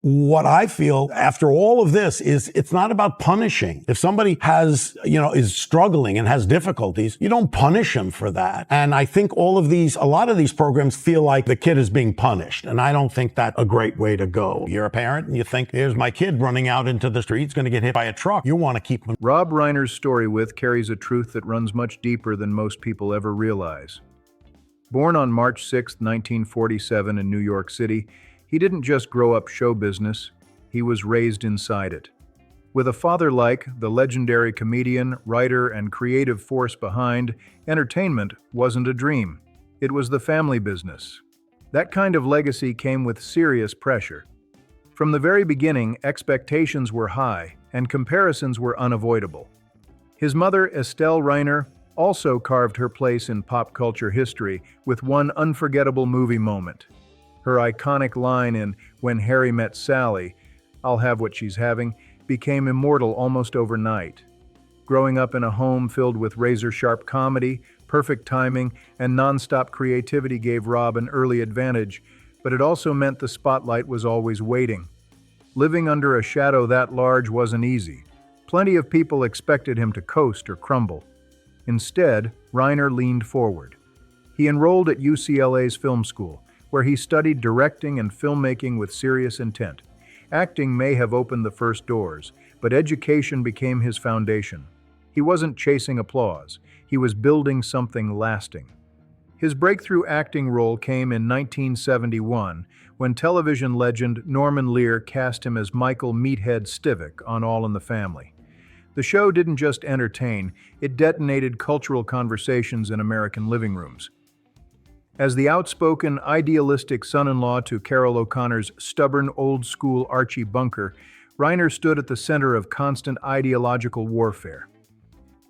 what I feel after all of this is it's not about punishing. If somebody has, is struggling and has difficulties, you don't punish them for that. And I think a lot of these programs feel like the kid is being punished. And I don't think that's a great way to go. You're a parent and you think, here's my kid running out into the street, he's going to get hit by a truck. You want to keep him. Rob Reiner's story carries a truth that runs much deeper than most people ever realize. Born on March 6, 1947 in New York City, he didn't just grow up show business, he was raised inside it. With a father like the legendary comedian, writer, and creative force behind, entertainment wasn't a dream. It was the family business. That kind of legacy came with serious pressure. From the very beginning, expectations were high, and comparisons were unavoidable. His mother, Estelle Reiner, also carved her place in pop culture history with one unforgettable movie moment. Her iconic line in When Harry Met Sally, "I'll have what she's having," became immortal almost overnight. Growing up in a home filled with razor-sharp comedy, perfect timing, and non-stop creativity gave Rob an early advantage, but it also meant the spotlight was always waiting. Living under a shadow that large wasn't easy. Plenty of people expected him to coast or crumble. Instead, Reiner leaned forward. He enrolled at UCLA's film school, where he studied directing and filmmaking with serious intent. Acting may have opened the first doors, but education became his foundation. He wasn't chasing applause, he was building something lasting. His breakthrough acting role came in 1971, when television legend Norman Lear cast him as Michael "Meathead" Stivic on All in the Family. The show didn't just entertain, it detonated cultural conversations in American living rooms. As the outspoken, idealistic son-in-law to Carol O'Connor's stubborn, old-school Archie Bunker, Reiner stood at the center of constant ideological warfare.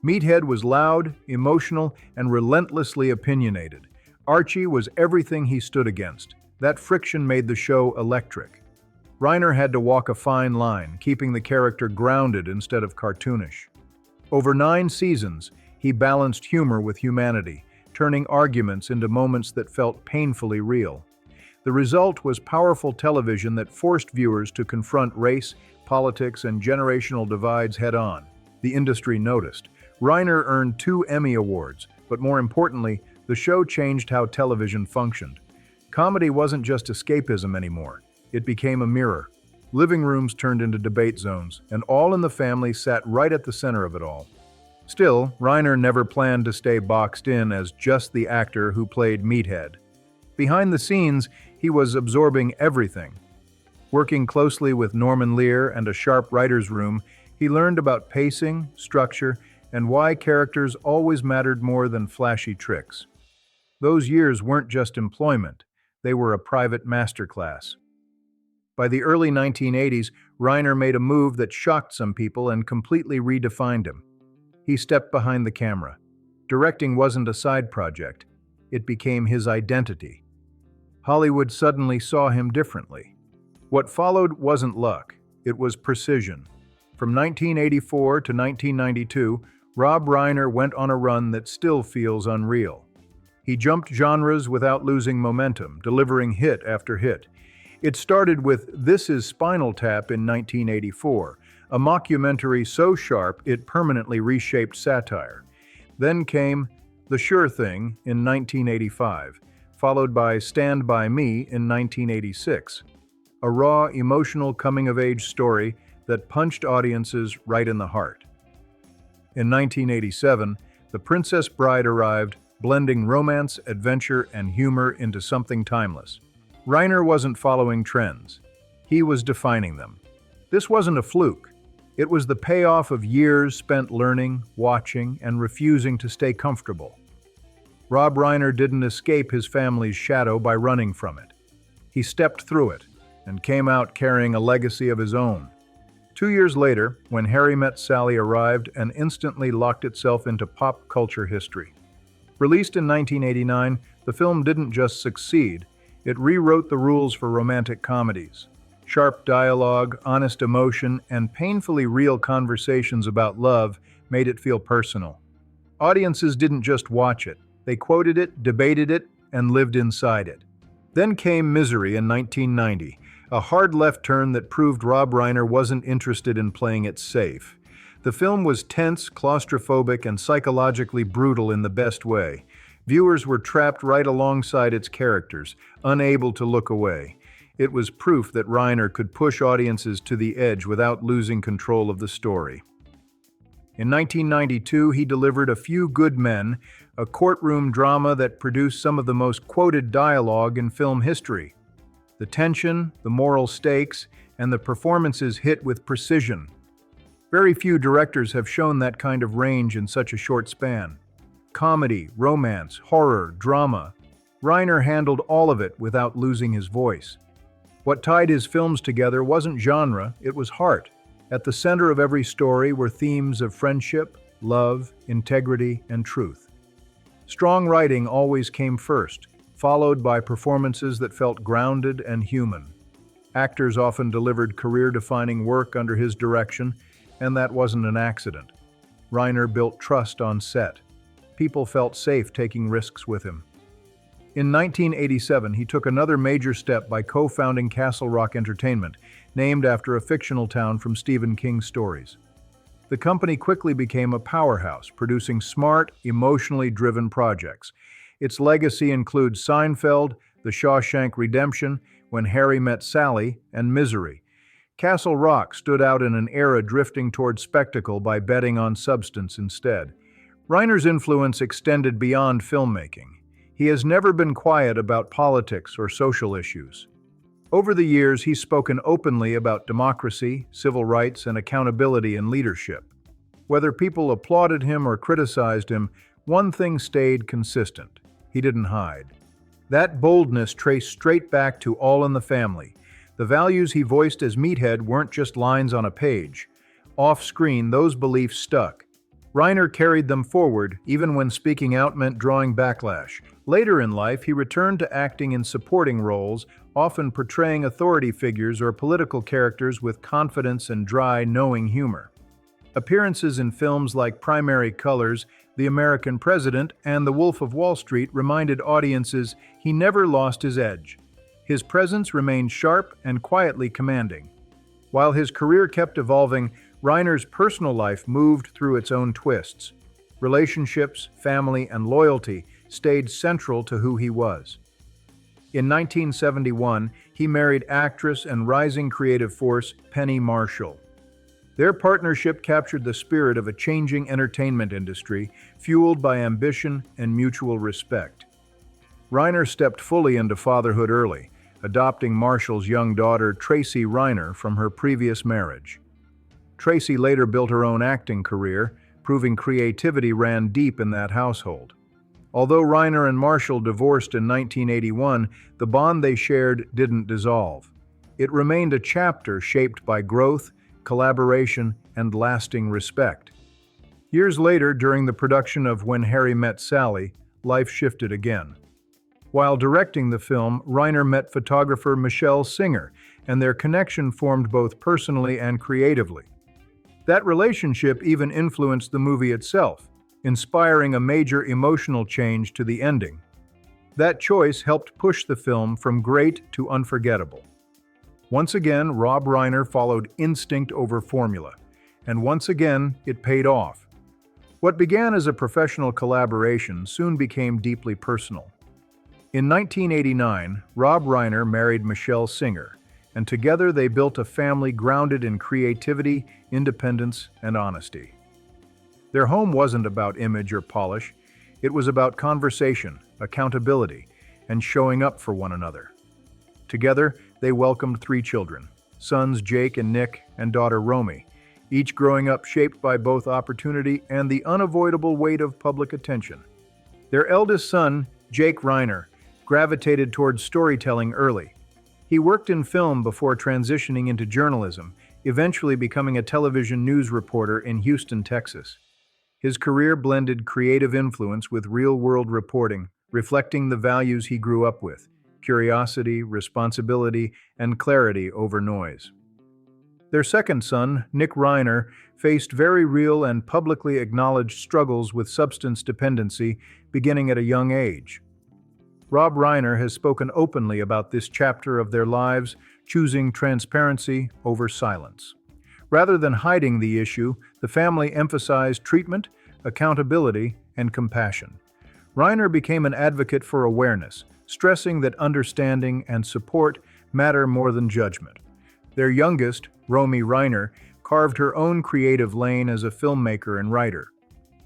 Meathead was loud, emotional, and relentlessly opinionated. Archie was everything he stood against. That friction made the show electric. Reiner had to walk a fine line, keeping the character grounded instead of cartoonish. Over 9 seasons, he balanced humor with humanity, turning arguments into moments that felt painfully real. The result was powerful television that forced viewers to confront race, politics, and generational divides head-on. The industry noticed. Reiner earned 2 Emmy Awards, but more importantly, the show changed how television functioned. Comedy wasn't just escapism anymore. It became a mirror. Living rooms turned into debate zones, and All in the Family sat right at the center of it all. Still, Reiner never planned to stay boxed in as just the actor who played Meathead. Behind the scenes, he was absorbing everything. Working closely with Norman Lear and a sharp writer's room, he learned about pacing, structure, and why characters always mattered more than flashy tricks. Those years weren't just employment, they were a private masterclass. By the early 1980s, Reiner made a move that shocked some people and completely redefined him. He stepped behind the camera. Directing wasn't a side project. It became his identity. Hollywood suddenly saw him differently. What followed wasn't luck. It was precision. From 1984 to 1992, Rob Reiner went on a run that still feels unreal. He jumped genres without losing momentum, delivering hit after hit. It started with This Is Spinal Tap in 1984, a mockumentary so sharp it permanently reshaped satire. Then came The Sure Thing in 1985, followed by Stand By Me in 1986, a raw, emotional coming-of-age story that punched audiences right in the heart. In 1987, The Princess Bride arrived, blending romance, adventure, and humor into something timeless. Reiner wasn't following trends. He was defining them. This wasn't a fluke. It was the payoff of years spent learning, watching, and refusing to stay comfortable. Rob Reiner didn't escape his family's shadow by running from it. He stepped through it and came out carrying a legacy of his own. 2 years later, When Harry Met Sally arrived and instantly locked itself into pop culture history. Released in 1989, the film didn't just succeed, it rewrote the rules for romantic comedies. Sharp dialogue, honest emotion, and painfully real conversations about love made it feel personal. Audiences didn't just watch it, they quoted it, debated it, and lived inside it. Then came Misery in 1990, a hard left turn that proved Rob Reiner wasn't interested in playing it safe. The film was tense, claustrophobic, and psychologically brutal in the best way. Viewers were trapped right alongside its characters, unable to look away. It was proof that Reiner could push audiences to the edge without losing control of the story. In 1992, he delivered A Few Good Men, a courtroom drama that produced some of the most quoted dialogue in film history. The tension, the moral stakes, and the performances hit with precision. Very few directors have shown that kind of range in such a short span. Comedy, romance, horror, drama. Reiner handled all of it without losing his voice. What tied his films together wasn't genre, it was heart. At the center of every story were themes of friendship, love, integrity, and truth. Strong writing always came first, followed by performances that felt grounded and human. Actors often delivered career-defining work under his direction, and that wasn't an accident. Reiner built trust on set. People felt safe taking risks with him. In 1987, he took another major step by co-founding Castle Rock Entertainment, named after a fictional town from Stephen King's stories. The company quickly became a powerhouse, producing smart, emotionally driven projects. Its legacy includes Seinfeld, The Shawshank Redemption, When Harry Met Sally, and Misery. Castle Rock stood out in an era drifting toward spectacle by betting on substance instead. Reiner's influence extended beyond filmmaking. He has never been quiet about politics or social issues. Over the years, he's spoken openly about democracy, civil rights, and accountability in leadership. Whether people applauded him or criticized him, one thing stayed consistent: he didn't hide. That boldness traced straight back to All in the Family. The values he voiced as Meathead weren't just lines on a page. Off-screen, those beliefs stuck. Reiner carried them forward, even when speaking out meant drawing backlash. Later in life, he returned to acting in supporting roles, often portraying authority figures or political characters with confidence and dry, knowing humor. Appearances in films like Primary Colors, The American President, and The Wolf of Wall Street reminded audiences he never lost his edge. His presence remained sharp and quietly commanding. While his career kept evolving, Reiner's personal life moved through its own twists. Relationships, family, and loyalty stayed central to who he was. In 1971, he married actress and rising creative force Penny Marshall. Their partnership captured the spirit of a changing entertainment industry, fueled by ambition and mutual respect. Reiner stepped fully into fatherhood early, adopting Marshall's young daughter Tracy Reiner from her previous marriage. Tracy later built her own acting career, proving creativity ran deep in that household. Although Reiner and Marshall divorced in 1981, the bond they shared didn't dissolve. It remained a chapter shaped by growth, collaboration, and lasting respect. Years later, during the production of When Harry Met Sally, life shifted again. While directing the film, Reiner met photographer Michelle Singer, and their connection formed both personally and creatively. That relationship even influenced the movie itself, inspiring a major emotional change to the ending. That choice helped push the film from great to unforgettable. Once again, Rob Reiner followed instinct over formula, and once again, it paid off. What began as a professional collaboration soon became deeply personal. In 1989, Rob Reiner married Michelle Singer, and together they built a family grounded in creativity, independence, and honesty. Their home wasn't about image or polish, it was about conversation, accountability, and showing up for one another. Together, they welcomed 3 children, sons Jake and Nick, and daughter Romy, each growing up shaped by both opportunity and the unavoidable weight of public attention. Their eldest son, Jake Reiner, gravitated towards storytelling early. He worked in film before transitioning into journalism, eventually becoming a television news reporter in Houston, Texas. His career blended creative influence with real-world reporting, reflecting the values he grew up with: curiosity, responsibility, and clarity over noise. Their second son, Nick Reiner, faced very real and publicly acknowledged struggles with substance dependency beginning at a young age. Rob Reiner has spoken openly about this chapter of their lives, choosing transparency over silence. Rather than hiding the issue, the family emphasized treatment, accountability, and compassion. Reiner became an advocate for awareness, stressing that understanding and support matter more than judgment. Their youngest, Romy Reiner, carved her own creative lane as a filmmaker and writer.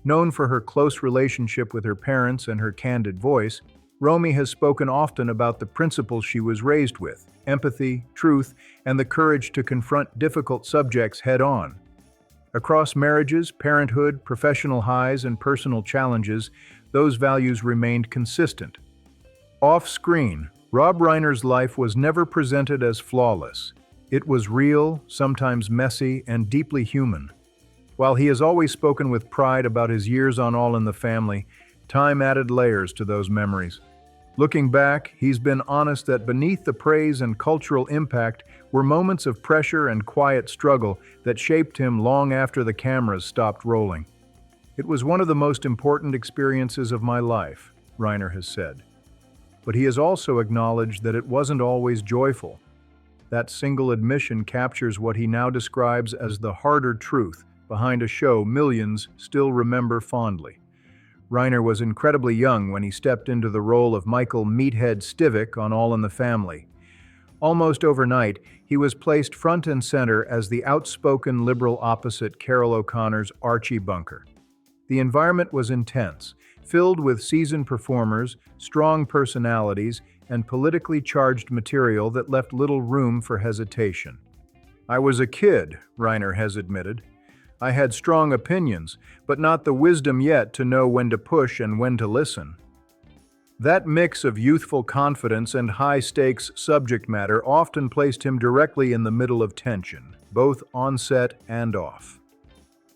Known for her close relationship with her parents and her candid voice, Romy has spoken often about the principles she was raised with: empathy, truth, and the courage to confront difficult subjects head-on. Across marriages, parenthood, professional highs, and personal challenges, those values remained consistent. Off-screen, Rob Reiner's life was never presented as flawless. It was real, sometimes messy, and deeply human. While he has always spoken with pride about his years on All in the Family, time added layers to those memories. Looking back, he's been honest that beneath the praise and cultural impact were moments of pressure and quiet struggle that shaped him long after the cameras stopped rolling. "It was one of the most important experiences of my life," Reiner has said. But he has also acknowledged that it wasn't always joyful. That single admission captures what he now describes as the harder truth behind a show millions still remember fondly. Reiner was incredibly young when he stepped into the role of Michael "Meathead" Stivic on All in the Family. Almost overnight, he was placed front and center as the outspoken liberal opposite Carol O'Connor's Archie Bunker. The environment was intense, filled with seasoned performers, strong personalities, and politically charged material that left little room for hesitation. "I was a kid," Reiner has admitted. "I had strong opinions, but not the wisdom yet to know when to push and when to listen." That mix of youthful confidence and high-stakes subject matter often placed him directly in the middle of tension, both on set and off.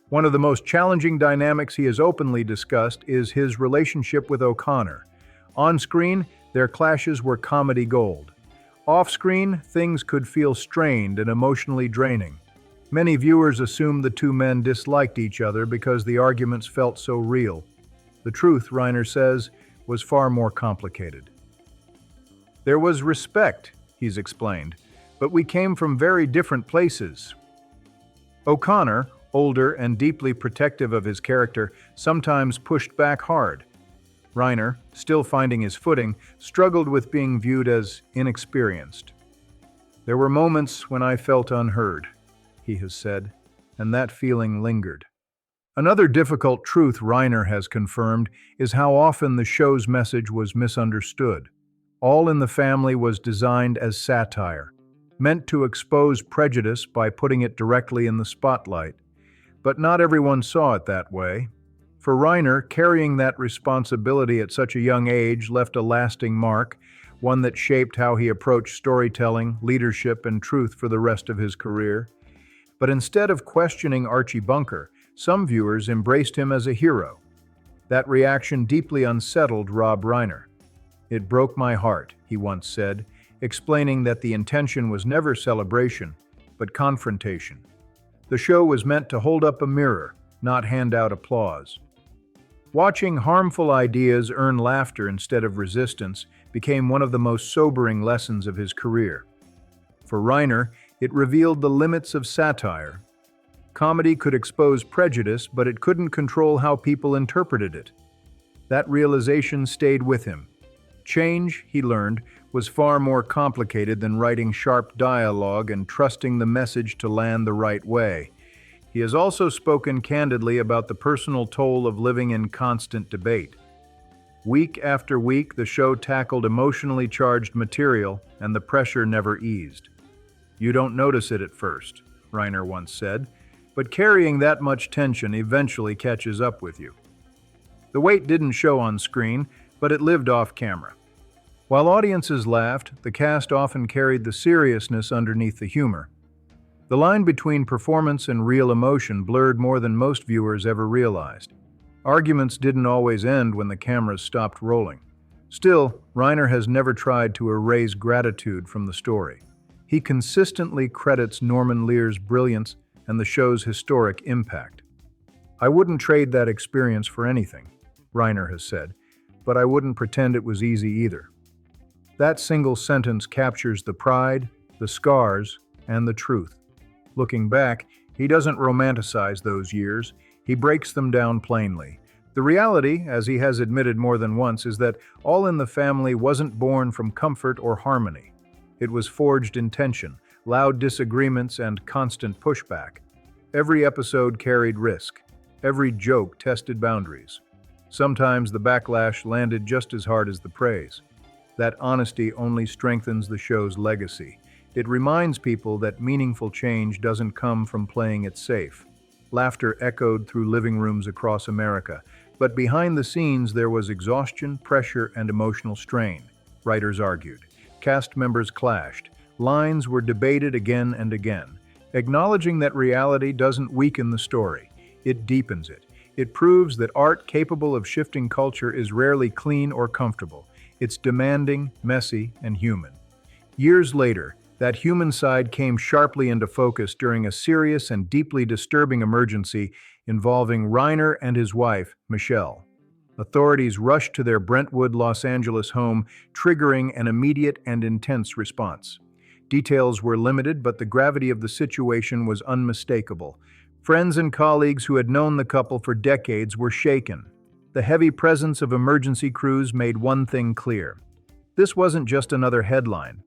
One of the most challenging dynamics he has openly discussed is his relationship with O'Connor. On screen, their clashes were comedy gold. Off-screen, things could feel strained and emotionally draining. Many viewers assumed the two men disliked each other because the arguments felt so real. The truth, Reiner says, was far more complicated. "There was respect," he's explained, "but we came from very different places." O'Connor, older and deeply protective of his character, sometimes pushed back hard. Reiner, still finding his footing, struggled with being viewed as inexperienced. "There were moments when I felt unheard," he has said, and that feeling lingered. Another difficult truth Reiner has confirmed is how often the show's message was misunderstood. All in the Family was designed as satire, meant to expose prejudice by putting it directly in the spotlight. But not everyone saw it that way. For Reiner, carrying that responsibility at such a young age left a lasting mark, one that shaped how he approached storytelling, leadership, and truth for the rest of his career. But instead of questioning Archie Bunker, some viewers embraced him as a hero. That reaction deeply unsettled Rob Reiner. "It broke my heart," he once said, explaining that the intention was never celebration, but confrontation. The show was meant to hold up a mirror, not hand out applause. Watching harmful ideas earn laughter instead of resistance became one of the most sobering lessons of his career. For Reiner, it revealed the limits of satire. Comedy could expose prejudice, but it couldn't control how people interpreted it. That realization stayed with him. Change, he learned, was far more complicated than writing sharp dialogue and trusting the message to land the right way. He has also spoken candidly about the personal toll of living in constant debate. Week after week, the show tackled emotionally charged material, and the pressure never eased. "You don't notice it at first," Reiner once said, "but carrying that much tension eventually catches up with you." The weight didn't show on screen, but it lived off camera. While audiences laughed, the cast often carried the seriousness underneath the humor. The line between performance and real emotion blurred more than most viewers ever realized. Arguments didn't always end when the cameras stopped rolling. Still, Reiner has never tried to erase gratitude from the story. He consistently credits Norman Lear's brilliance and the show's historic impact. "I wouldn't trade that experience for anything," Reiner has said, "but I wouldn't pretend it was easy either." That single sentence captures the pride, the scars, and the truth. Looking back, he doesn't romanticize those years, he breaks them down plainly. The reality, as he has admitted more than once, is that All in the Family wasn't born from comfort or harmony. It was forged in tension, loud disagreements, and constant pushback. Every episode carried risk. Every joke tested boundaries. Sometimes the backlash landed just as hard as the praise. That honesty only strengthens the show's legacy. It reminds people that meaningful change doesn't come from playing it safe. Laughter echoed through living rooms across America, but behind the scenes there was exhaustion, pressure, and emotional strain. Writers argued. Cast members clashed. Lines were debated again and again. Acknowledging that reality doesn't weaken the story, it deepens it. It proves that art capable of shifting culture is rarely clean or comfortable. It's demanding, messy, and human. Years later, that human side came sharply into focus during a serious and deeply disturbing emergency involving Reiner and his wife, Michelle. Authorities rushed to their Brentwood, Los Angeles home, triggering an immediate and intense response. Details were limited, but the gravity of the situation was unmistakable. Friends and colleagues who had known the couple for decades were shaken. The heavy presence of emergency crews made one thing clear. This wasn't just another headline.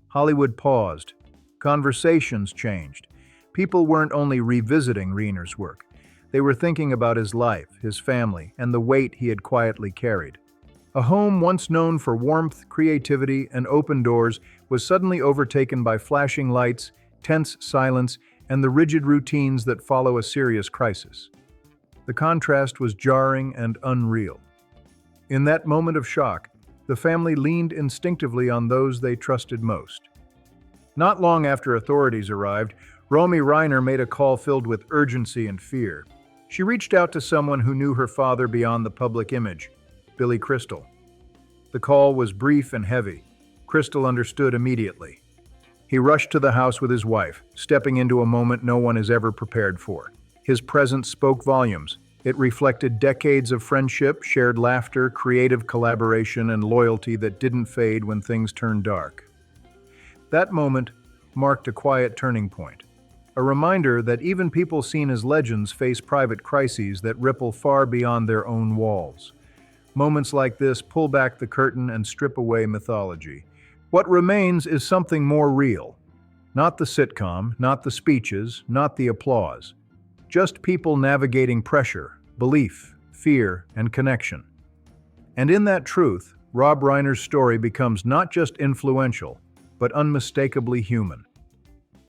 Hollywood paused. Conversations changed. People weren't only revisiting Reiner's work. They were thinking about his life, his family, and the weight he had quietly carried. A home once known for warmth, creativity, and open doors was suddenly overtaken by flashing lights, tense silence, and the rigid routines that follow a serious crisis. The contrast was jarring and unreal. In that moment of shock, the family leaned instinctively on those they trusted most. Not long after authorities arrived, Romy Reiner made a call filled with urgency and fear. She reached out to someone who knew her father beyond the public image, Billy Crystal. The call was brief and heavy. Crystal understood immediately. He rushed to the house with his wife, stepping into a moment no one is ever prepared for. His presence spoke volumes. It reflected decades of friendship, shared laughter, creative collaboration, and loyalty that didn't fade when things turned dark. That moment marked a quiet turning point, a reminder that even people seen as legends face private crises that ripple far beyond their own walls. Moments like this pull back the curtain and strip away mythology. What remains is something more real. Not the sitcom, not the speeches, not the applause. Just people navigating pressure, belief, fear, and connection. And in that truth, Rob Reiner's story becomes not just influential, but unmistakably human.